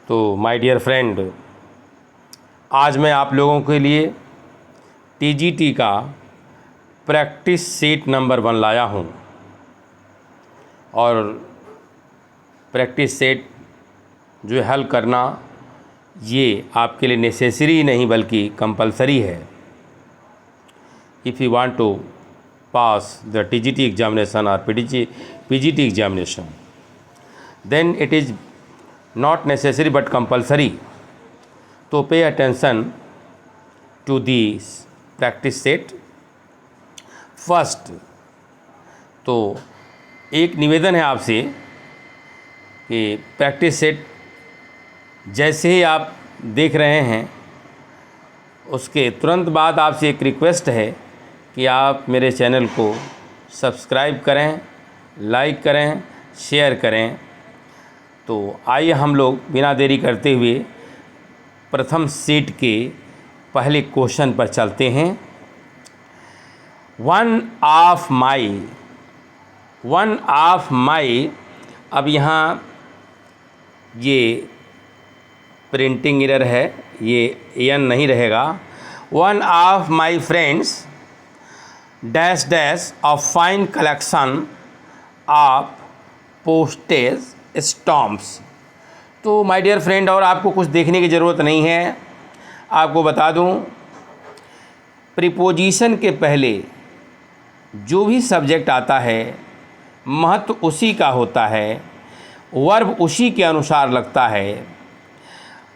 तो my dear friend, आज मैं आप लोगों के लिए टीजीटी का प्रैक्टिस सेट नंबर 1 लाया हूँ। और प्रैक्टिस सेट जो हल करना ये आपके लिए नेसेसरी नहीं बल्कि कंपलसरी है। If you want to pass the TGT examination और PGT examination, then it is not necessary but compulsory to pay attention to the practice set first। तो एक निवेदन है आपसे कि प्रैक्टिस सेट जैसे ही आप देख रहे हैं उसके तुरंत बाद आपसे एक रिक्वेस्ट है कि आप मेरे चैनल को सब्सक्राइब करें, लाइक करें, शेयर करें। तो आइए हम लोग बिना देरी करते हुए प्रथम सेट के पहले क्वेश्चन पर चलते हैं। वन ऑफ माई, अब यहाँ ये प्रिंटिंग एरर है, ये एन नहीं रहेगा। One of my friends dash dash of fine collection of postage stamps. तो माय डियर फ्रेंड, और आपको कुछ देखने की ज़रूरत नहीं है। आपको बता दूं, प्रीपोजिशन के पहले जो भी सब्जेक्ट आता है महत्व उसी का होता है, वर्ब उसी के अनुसार लगता है।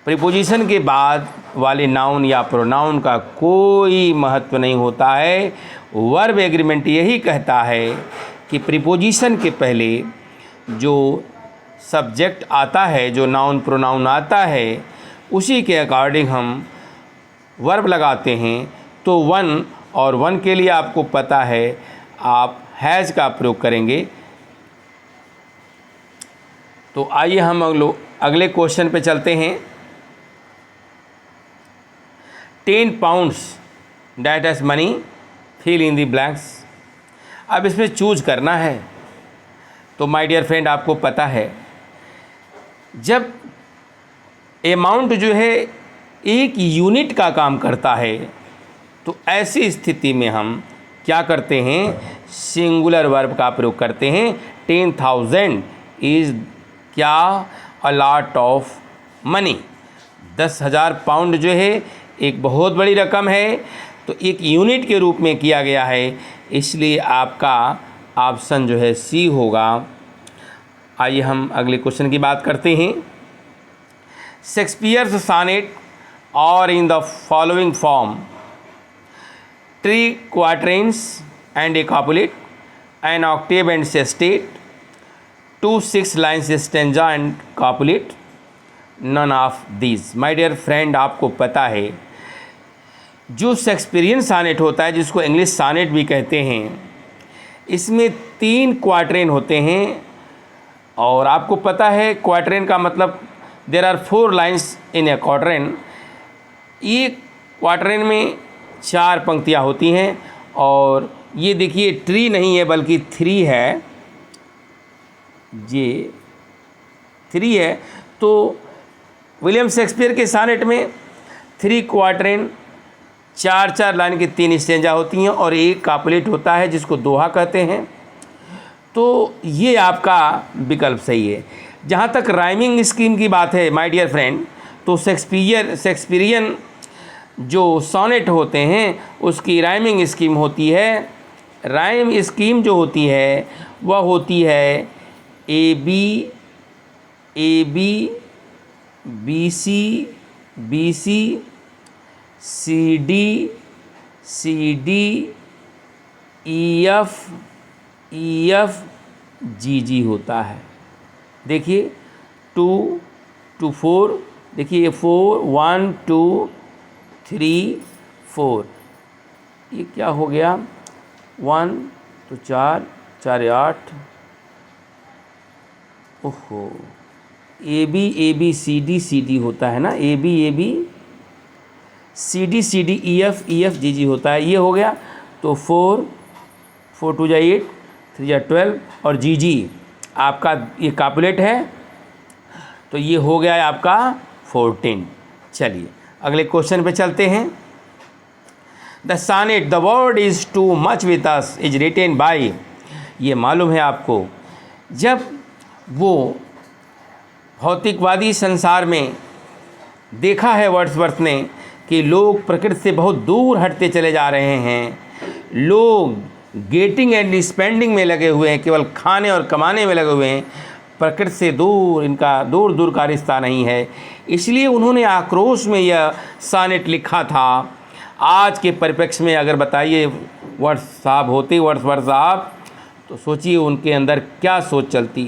प्रीपोजिशन के बाद वाले नाउन या प्रोनाउन का कोई महत्व नहीं होता है। वर्ब एग्रीमेंट यही कहता है कि प्रीपोजिशन के पहले जो सब्जेक्ट आता है, जो नाउन प्रोनाउन आता है, उसी के अकॉर्डिंग हम वर्ब लगाते हैं। तो वन और वन के लिए आपको पता है आप हैज़ का प्रयोग करेंगे। तो आइए हम अगले क्वेश्चन पे चलते हैं। 10 pounds that as money, fill in the blanks. अब इसमें चूज करना है। तो माय डियर फ्रेंड, आपको पता है जब अमाउंट जो है एक यूनिट का काम करता है तो ऐसी स्थिति में हम क्या करते हैं, सिंगुलर वर्ब का प्रयोग करते हैं। 10,000 इज़ क्या, a lot of money. 10,000 pound जो है एक बहुत बड़ी रकम है, तो एक यूनिट के रूप में किया गया है, इसलिए आपका ऑप्शन जो है सी होगा। आइए हम अगले क्वेश्चन की बात करते हैं। शेक्सपियर्स सॉनेट और इन the following form: 3 quatrains and a couplet, an octave and sestet, 2 6 lines stanza and couplet, none of these। My dear friend, आपको पता है जो शेक्सपियरियन सॉनेट होता है, जिसको इंग्लिश सॉनेट भी कहते हैं, इसमें 3 क्वाट्रेन होते हैं। और आपको पता है क्वाट्रेन का मतलब there are 4 lines in a quatrain. एक क्वाट्रेन में 4 पंक्तियाँ होती हैं। और ये देखिए ट्री नहीं है बल्कि 3 है, ये 3 है। तो विलियम शेक्सपियर के सॉनेट में 3 क्वाट्रेन, 4 लाइन की 3 स्टेंजा होती हैं और एक कापुलेट होता है जिसको दोहा कहते हैं। तो ये आपका विकल्प सही है। जहाँ तक राइमिंग स्कीम की बात है माय डियर फ्रेंड, तो शेक्सपियरियन जो सॉनेट होते हैं उसकी राइमिंग स्कीम होती है। राइम स्कीम जो होती है वह होती है A B B C C D E F G होता है। देखिए 2 to 4, देखिए 4 1 2 3 4, ये क्या हो गया 1 तो 4 4 8। ओहो, ए बी सी डी होता है ना, A B C D E F G होता है। ये हो गया। तो 4 2 जा 8 3 जा 12 और जी आपका ये कापुलेट है। तो ये हो गया है आपका 14। चलिए अगले क्वेश्चन पे चलते हैं। The sonnet the word is too much with us is written by, ये मालूम है आपको, जब वो भौतिकवादी संसार में देखा है वर्ड्सवर्थ ने कि लोग प्रकृति से बहुत दूर हटते चले जा रहे हैं, लोग गेटिंग एंड स्पेंडिंग में लगे हुए हैं, केवल खाने और कमाने में लगे हुए हैं, प्रकृति से दूर, इनका दूर दूर का रिश्ता नहीं है, इसलिए उन्होंने आक्रोश में यह सॉनेट लिखा था। आज के परिप्रेक्ष्य में अगर बताइए वर्ड्सवर्थ साहब, तो सोचिए उनके अंदर क्या सोच चलती,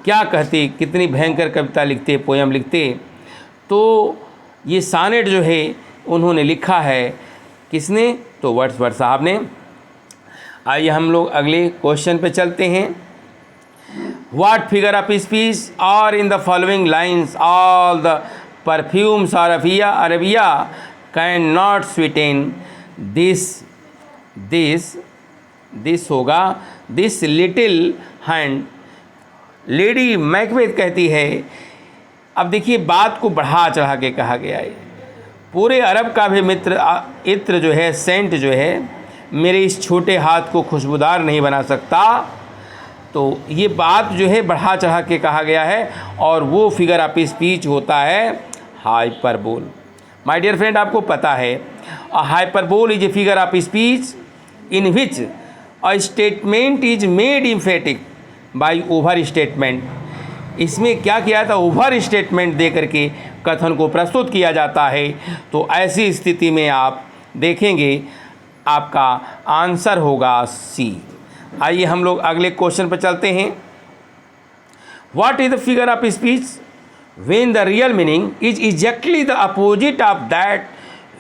क्या कहते, कितनी भयंकर कविता लिखते, पोयम लिखते। तो ये सॉनेट जो है उन्होंने लिखा है, किसने? तो वर्ड्सवर्थ साहब ने। आइए हम लोग अगले क्वेश्चन पे चलते हैं। What figure of speech are in the following lines all the perfumes of Arabia can not sweeten this होगा this little hand. Lady Macbeth कहती है, अब देखिए बात को बढ़ा चढ़ा के कहा गया है, पूरे अरब का भी इत्र जो है, सेंट जो है, मेरे इस छोटे हाथ को खुशबूदार नहीं बना सकता। तो ये बात जो है बढ़ा चढ़ा के कहा गया है, और वो फिगर ऑफ स्पीच होता है हाइपरबोल। माय डियर फ्रेंड, आपको पता है hyperbole is a figure of speech in which a statement is made emphatic by overstatement. इसमें क्या किया था? ओवर स्टेटमेंट दे करके कथन को प्रस्तुत किया जाता है। तो ऐसी स्थिति में आप देखेंगे आपका आंसर होगा सी। आइए हम लोग अगले क्वेश्चन पर चलते हैं। What is the figure of speech when the real meaning is exactly the opposite of that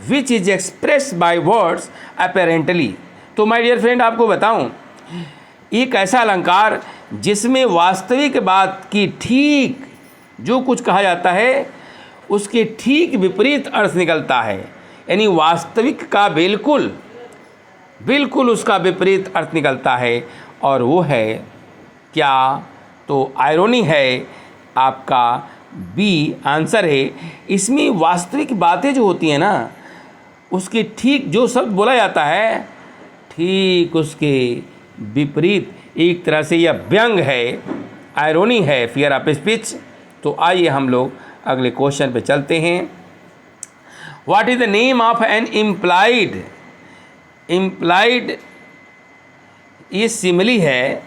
which is expressed by words apparently. तो माय डियर फ्रेंड, आपको बताऊं, एक ऐसा अलंकार जिसमें वास्तविक बात की ठीक जो कुछ कहा जाता है उसके ठीक विपरीत अर्थ निकलता है, यानी वास्तविक का बिल्कुल उसका विपरीत अर्थ निकलता है, और वो है क्या? तो आयरोनी है आपका बी आंसर है। इसमें वास्तविक बातें जो होती हैं ना, उसके ठीक जो शब्द बोला जाता है ठीक उसके विपरीत, एक तरह से यह व्यंग है, आयरोनी है, फिगर ऑफ स्पीच। तो आइए हम लोग अगले क्वेश्चन पे चलते हैं। What is the name of an implied ये सिमिली है,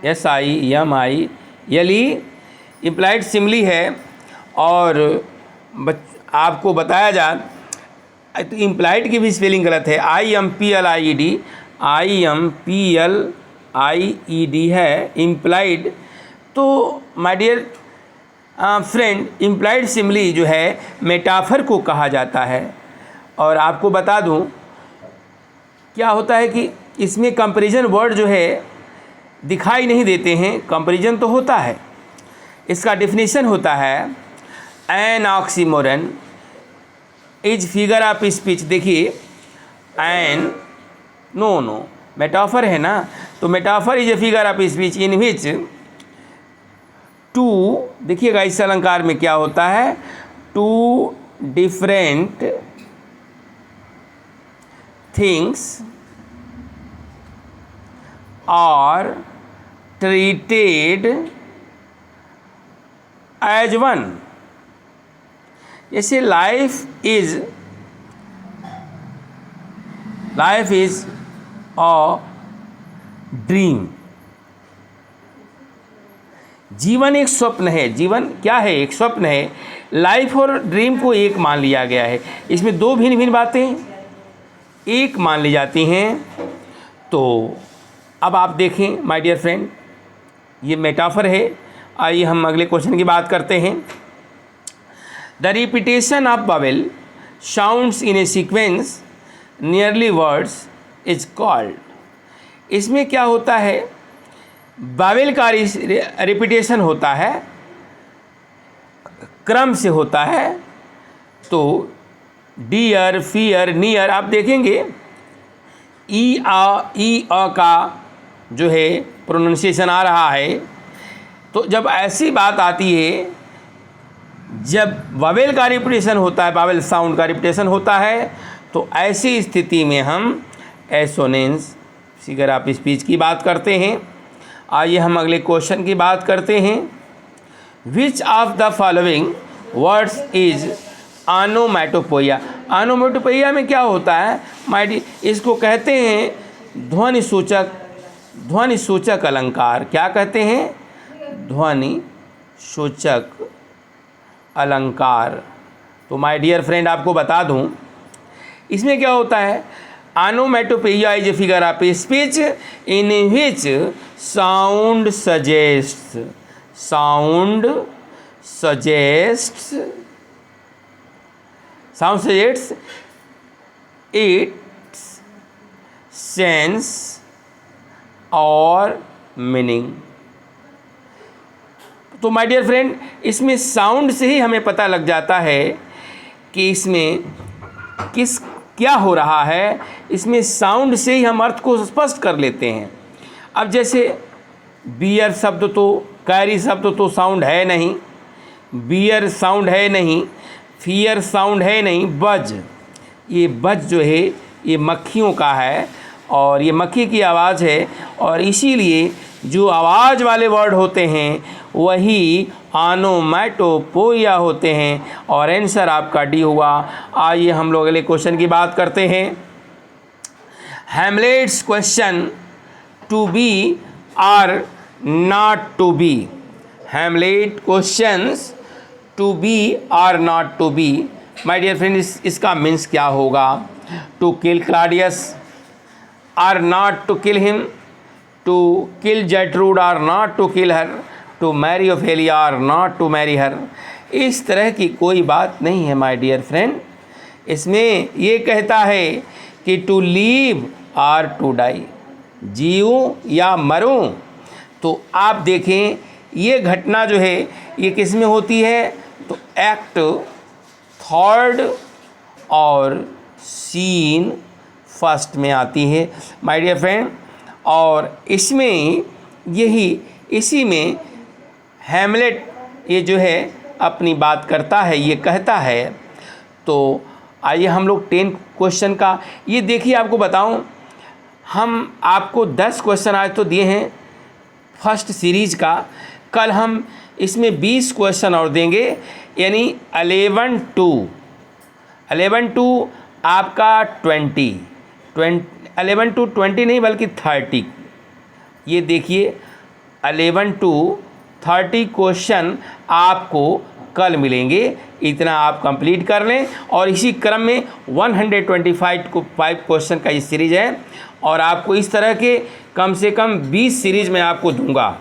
SIMILE इम्प्लाइड सिमिली है। और आपको बताया जाए तो इम्प्लाइड की भी स्पेलिंग गलत है, IMPLIED है इम्प्लाइड। तो my dear friend, implied simile जो है मेटाफर को कहा जाता है। और आपको बता दूं क्या होता है कि इसमें कंपैरिजन वर्ड जो है दिखाई नहीं देते हैं, कंपैरिजन तो होता है। इसका डेफिनेशन होता है an oxymoron is figure of speech. देखिए एन नो मेटाफर है ना, तो metaphor is a figure of speech in which two, देखिएगा इस अलंकार में क्या होता है, two different things are treated as one. जैसे लाइफ इज अ ड्रीम, जीवन एक स्वप्न है। जीवन क्या है? एक स्वप्न है। लाइफ और ड्रीम को एक मान लिया गया है। इसमें दो भिन्न भिन्न बातें एक मान ली जाती हैं। तो अब आप देखें माय डियर फ्रेंड, ये मेटाफर है। आइए हम अगले क्वेश्चन की बात करते हैं। The repetition of bowel sounds in A sequence nearly words is called. इसमें क्या होता है? बावेल का रिपीटेशन होता है, क्रम से होता है। तो डियर, फियर, नियर, आप देखेंगे ई आ का जो है प्रोनाउंसिएशन आ रहा है। तो जब ऐसी बात आती है, जब वावेल का रिपीटेशन होता है, वावेल साउंड का रिपीटेशन होता है, तो ऐसी स्थिति में हम एसोनेंस फिगर ऑफ स्पीच की बात करते हैं। आइए हम अगले क्वेश्चन की बात करते हैं। Which of the following words is onomatopoeia. Onomatopoeia में क्या होता है माय डियर, इसको कहते हैं ध्वनि सूचक अलंकार। क्या कहते हैं? ध्वनि सूचक अलंकार। तो माय डियर फ्रेंड आपको बता दूं, इसमें क्या होता है, onomatopoeia is a figure of speech in which sound suggests its sense और मीनिंग। तो माय डियर फ्रेंड, इसमें साउंड से ही हमें पता लग जाता है कि इसमें क्या हो रहा है। इसमें साउंड से ही हम अर्थ को स्पष्ट कर लेते हैं। अब जैसे बियर शब्द तो, कैरी शब्द तो साउंड है नहीं, बियर साउंड है नहीं, फियर साउंड है नहीं, बज, ये बज जो है ये मक्खियों का है और ये मक्खी की आवाज़ है, और इसीलिए जो आवाज़ वाले वर्ड होते हैं वही ऑनोमैटोपोइया होते हैं, और आंसर आपका डी हुआ। आइए हम लोग अगले क्वेश्चन की बात करते हैं। हैमलेट्स क्वेश्चन टू बी और not to be. Hamlet questions to be और not to be. My dear friend, इसका मीन्स क्या होगा? टू किल क्लॉडियस और not to kill him, to kill Gertrude और not to kill her, to marry Ophelia और not to marry her. इस तरह की कोई बात नहीं है माय डियर फ्रेंड। इसमें ये कहता है कि टू लीव और टू डाई, जीऊँ या मरूँ। तो आप देखें ये घटना जो है ये किस में होती है? तो एक्ट थर्ड और सीन फर्स्ट में आती है माय डियर फ्रेंड। और इसमें इसी में हैमलेट ये जो है अपनी बात करता है, ये कहता है। तो आइए हम लोग 10 क्वेश्चन का ये देखिए, आपको बताऊं, हम आपको 10 क्वेश्चन आज तो दिए हैं फर्स्ट सीरीज़ का। कल हम इसमें 20 क्वेश्चन और देंगे, यानी 11 टू आपका 11 टू 20 नहीं बल्कि 30। ये देखिए 11 टू 30 क्वेश्चन आपको कल मिलेंगे। इतना आप कंप्लीट कर लें, और इसी क्रम में 125 क्वेश्चन का ये सीरीज़ है, और आपको इस तरह के कम से कम 20 सीरीज़ में आपको दूंगा।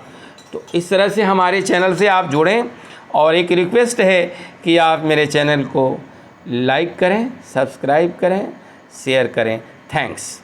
तो इस तरह से हमारे चैनल से आप जुड़ें, और एक रिक्वेस्ट है कि आप मेरे चैनल को लाइक करें, सब्सक्राइब करें, शेयर करें। थैंक्स।